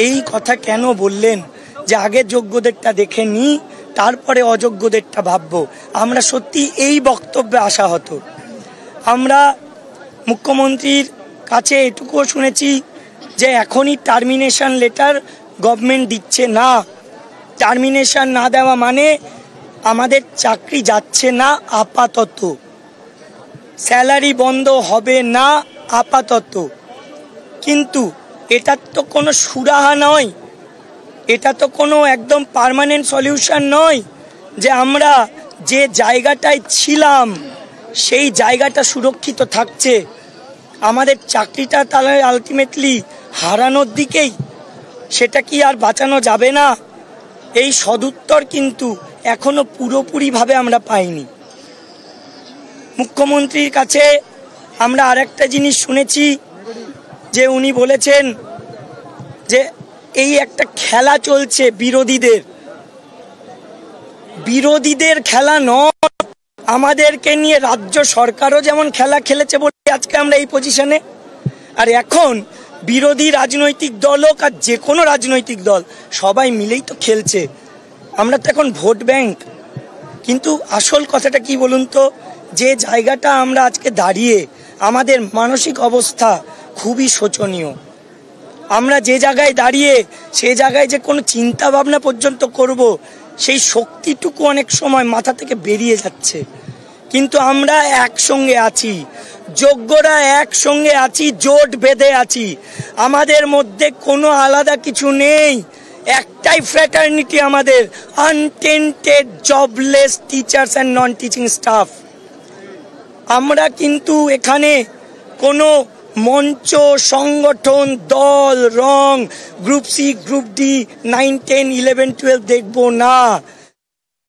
এই কথা কেন বললেন যে আগে যোগ্যদেরটা দেখে নিই, তারপরে অযোগ্যদেরটা ভাববো? আমরা সত্যি এই বক্তব্যে আসা হতো। আমরা মুখ্যমন্ত্রীর কাছে এটুকুও শুনেছি যে এখনই টার্মিনেশন লেটার গভর্নমেন্ট দিচ্ছে না। টার্মিনেশন না দেওয়া মানে আমাদের চাকরি যাচ্ছে না আপাতত, স্যালারি বন্ধ হবে না আপাতত। কিন্তু এটা তো কোনো সুরাহা নয়, এটা তো কোনো একদম পার্মানেন্ট সলিউশন নয় যে আমরা যে জায়গাটায় ছিলাম সেই জায়গাটা সুরক্ষিত থাকছে, আমাদের চাকরিটা তাহলে আলটিমেটলি হারানোর দিকেই। সেটা কি আর বাঁচানো যাবে না? এই সদুত্তর কিন্তু এখনো পুরোপুরিভাবে আমরা পাইনি। মুখ্যমন্ত্রীর কাছে আমরা আরেকটা জিনিস শুনেছি যে উনি বলেছেন যে এই একটা খেলা চলছে বিরোধীদের খেলা নয়, আমাদেরকে নিয়ে রাজ্য সরকারও যেমন খেলা খেলেছে বলে আজকে আমরা এই পজিশনে। আর এখন বিরোধী রাজনৈতিক দল হোক আর যে কোনো রাজনৈতিক দল, সবাই মিলেই তো খেলছে। আমরা তো এখন ভোট ব্যাংক। কিন্তু আসল কথাটা কি বলুন তো, যে জায়গাটা আমরা আজকে দাঁড়িয়ে আমাদের মানসিক অবস্থা খুবই শোচনীয়। আমরা যে জায়গায় দাঁড়িয়ে সে জায়গায় যে কোনো চিন্তা ভাবনা পর্যন্ত করব, সেই শক্তিটুকু অনেক সময় মাথা থেকে বেরিয়ে যাচ্ছে। কিন্তু আমরা একসঙ্গে আছি, যোগ্যরা একসঙ্গে আছি, জোট বেঁধে আছি। আমাদের মধ্যে কোনো আলাদা কিছু নেই, একটাই ফ্র্যাটার্নিটি আমাদের, untainted jobless teachers and non teaching staff. আমরা কিন্তু এখানে কোনো মঞ্চ, সংগঠন, দল, রং, গ্রুপ সি, গ্রুপ ডি, 9, 10, 11, 12 দেখব না।